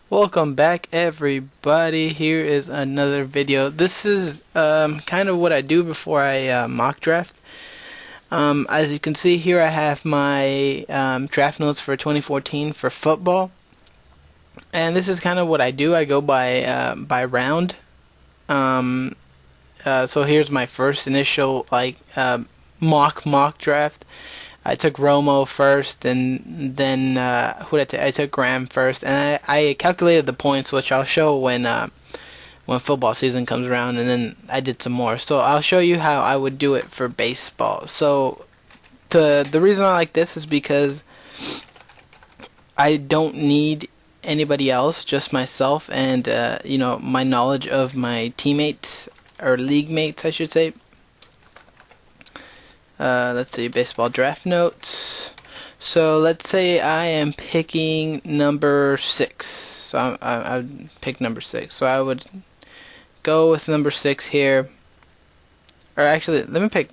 Welcome back, everybody. Here is another video. This is kind of what I do before I mock draft. As you can see here, I have my draft notes for 2014 for football, and this is kind of what I do. I go by round. So here's my first initial mock draft. I took Romo first, and then who did I took Graham first, and I calculated the points, which I'll show when football season comes around, and then I did some more. So I'll show you how I would do it for baseball. So the reason I like this is because I don't need anybody else, just myself, and my knowledge of my teammates or league mates, I should say. Let's see, baseball draft notes. So let's say I am picking number 6. So I would pick number 6. So I would go with number 6 here. Or actually, let me pick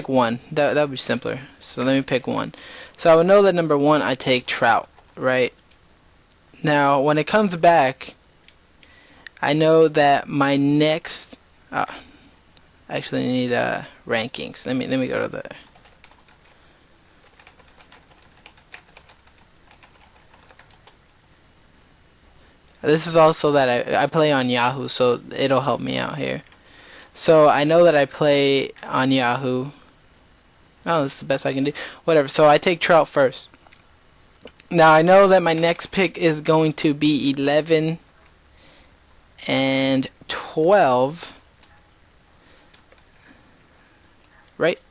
1. That would be simpler. So let me pick 1. So I would know that number 1 I take Trout, right? Now when it comes back, I know that my next actually need rankings. Let me go to the this is also that I play on Yahoo, so it'll help me out here. So I know that I play on Yahoo. Oh, this is the best I can do. Whatever. So I take Trout first. Now I know that my next pick is going to be 11 and 12. Right?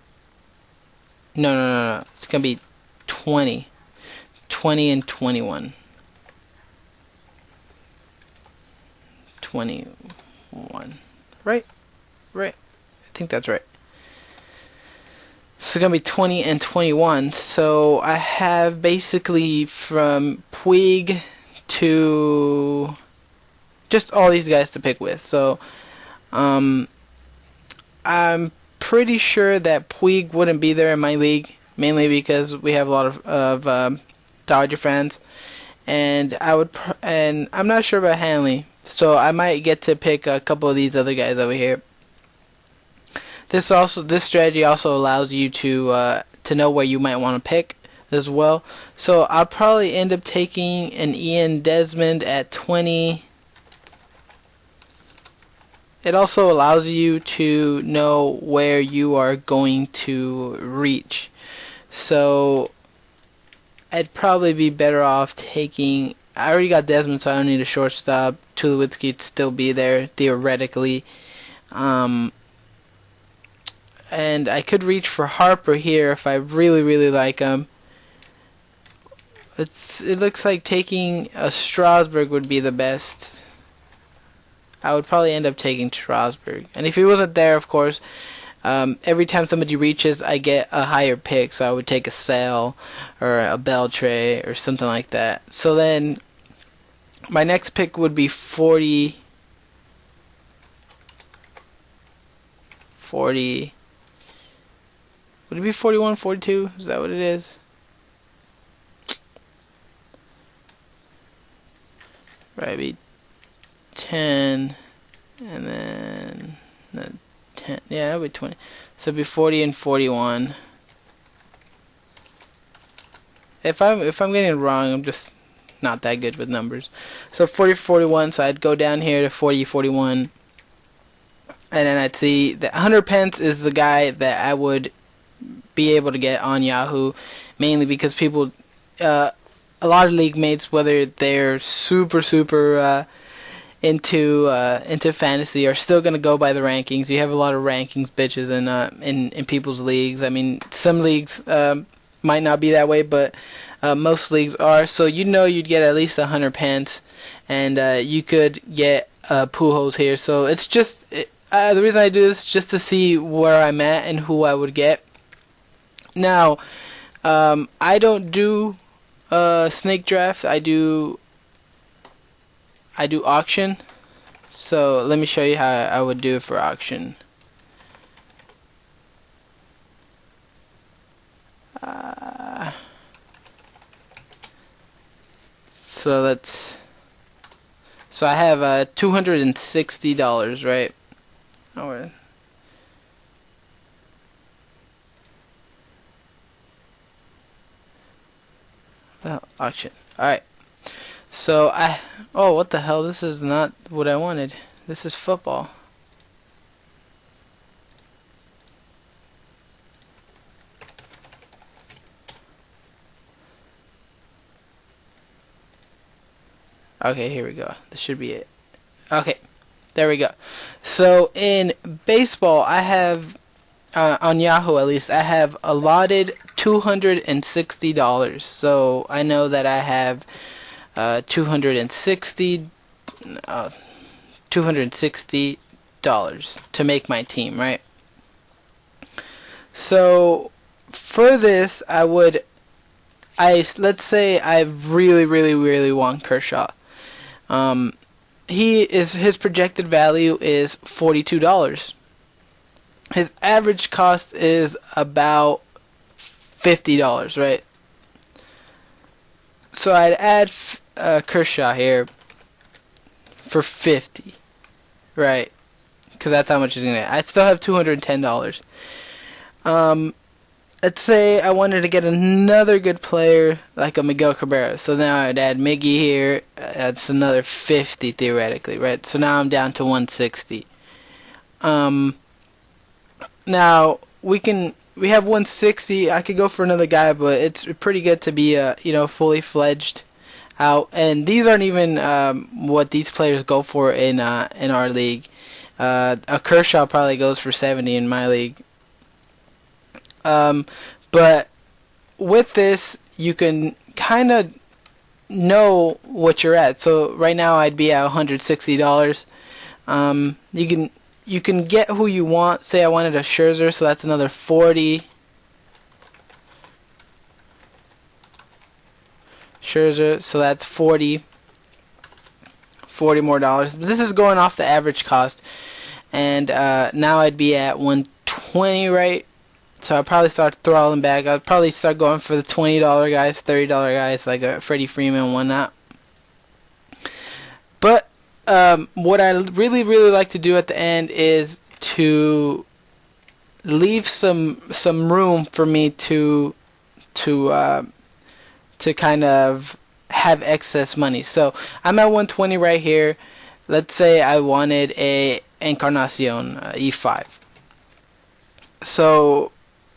No. It's going to be 20. 20 and 21. 21. Right? I think that's right. So it's going to be 20 and 21. So I have basically from Puig to just all these guys to pick with. So I'm pretty sure that Puig wouldn't be there in my league, mainly because we have a lot of Dodger fans, and I'm not sure about Hanley, so I might get to pick a couple of these other guys over here. This strategy also allows you to know where you might want to pick as well. So I'll probably end up taking an Ian Desmond at 20. It also allows you to know where you are going to reach. So I'd probably be better off taking. I already got Desmond, so I don't need a shortstop. Tulowitzki would still be there theoretically. And I could reach for Harper here if I really like him. It looks like taking a Strasburg would be the best. I would probably end up taking Strasburg. And if he wasn't there, of course, every time somebody reaches, I get a higher pick. So I would take a Sale or a Beltre or something like that. So then my next pick would be 40. Would it be 41, 42? Is that what it is? Right, it'd be 10, and then 10. Yeah, that would be 20. So it'd be 40 and 41. If I'm getting it wrong, I'm just not that good with numbers. So 40, 41. So I'd go down here to 40, 41, and then I'd see that 100 pence is the guy that I would be able to get on Yahoo, mainly because people, a lot of league mates, whether they're super into fantasy, are still gonna go by the rankings. You have a lot of rankings bitches in people's leagues. I mean, some leagues might not be that way, but most leagues are. So you'd get at least 100 pence, and you could get Pujols here. So it's just the reason I do this is just to see where I'm at and who I would get. Now, I don't do snake draft. I do auction. So let me show you how I would do it for auction. So I have $260, right? Oh, auction. Alright. So oh, what the hell? This is not what I wanted. This is football. Okay, here we go. This should be it. Okay, there we go. So in baseball, I have on Yahoo at least, I have allotted $260. So I know that I have $260 to make my team, right? So for this, let's say I really want Kershaw. His projected value is $42. His average cost is about $50, right? So I'd add Kershaw here for $50, right? Because that's how much he's gonna get. I'd still have $210. Let's say I wanted to get another good player like a Miguel Cabrera. So now I'd add Miggy here. That's another 50 theoretically, right? So now I'm down to 160. Now we have 160. I could go for another guy, but it's pretty good to be fully fledged out. And these aren't even what these players go for in our league. A Kershaw probably goes for 70 in my league. But with this, you can kind of know what you're at. So right now, I'd be at $160. You can get who you want. Say I wanted a Scherzer, so that's another 40. Scherzer, so that's 40 more dollars. This is going off the average cost, and now I'd be at 120, right? So I'll probably start throttling back. I'll probably start going for the $20 guys, $30 guys like Freddie Freeman and whatnot. But what I really like to do at the end is to leave some room for me to kind of have excess money. So I'm at 120 right here. Let's say I wanted a Encarnacion E5. So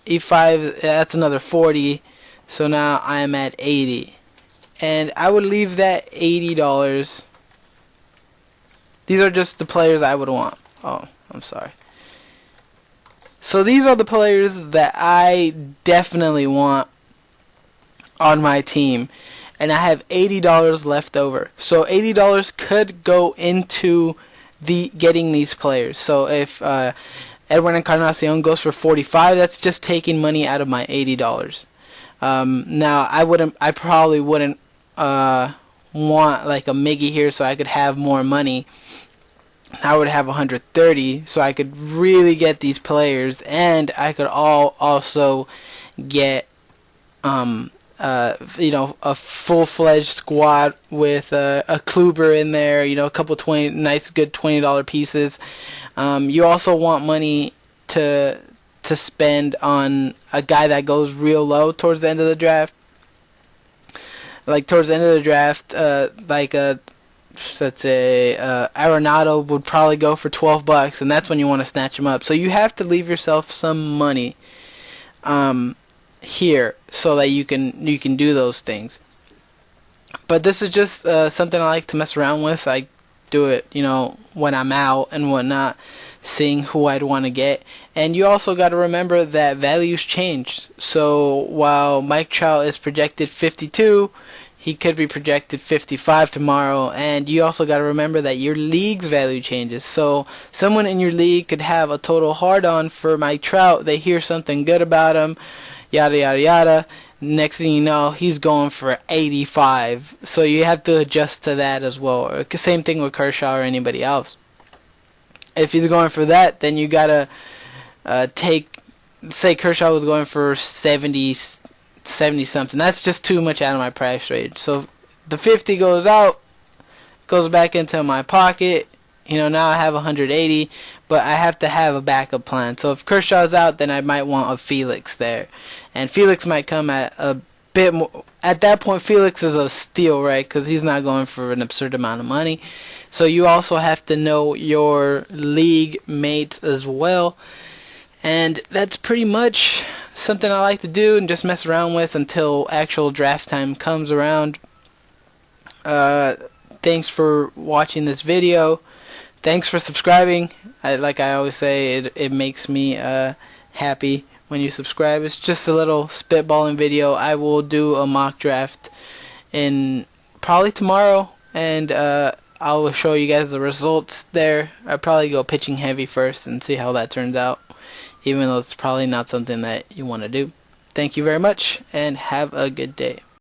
E5, that's another 40. So now I am at 80. And I would leave that $80. These are just the players I would want. Oh, I'm sorry. So these are the players that I definitely want on my team. And I have $80 left over. So $80 could go into getting these players. So if Edwin Encarnacion goes for 45, that's just taking money out of my $80. Now I probably wouldn't want like a Miggy here so I could have more money. I would have 130 so I could really get these players, and I could also get a full-fledged squad with a Kluber in there, a couple nice good $20 pieces. You also want money to spend on a guy that goes real low towards the end of the draft. Like towards the end of the draft, let's say Arenado would probably go for $12, and that's when you want to snatch him up. So you have to leave yourself some money here so that you can do those things. But this is just something I like to mess around with. I do it, when I'm out and whatnot, seeing who I'd want to get. And you also got to remember that values change. So while Mike Trout is projected 52, he could be projected 55 tomorrow. And you also got to remember that your league's value changes. So someone in your league could have a total hard-on for Mike Trout. They hear something good about him, yada, yada, yada. Next thing you know, he's going for 85. So you have to adjust to that as well. Same thing with Kershaw or anybody else. If he's going for that, then you got to say Kershaw was going for 70 something. That's just too much out of my price range. So the 50 goes out, goes back into my pocket. Now I have 180, but I have to have a backup plan. So if Kershaw's out, then I might want a Felix there, and Felix might come at a bit more. At that point, Felix is a steal, right? Because he's not going for an absurd amount of money. So you also have to know your league mates as well, and that's pretty much something I like to do and just mess around with until actual draft time comes around. Thanks for watching this video. Thanks for subscribing. Like I always say, it makes me happy when you subscribe. It's just a little spitballing video. I will do a mock draft in probably tomorrow, and I will show you guys the results there. I'll probably go pitching heavy first and see how that turns out, even though it's probably not something that you want to do. Thank you very much, and have a good day.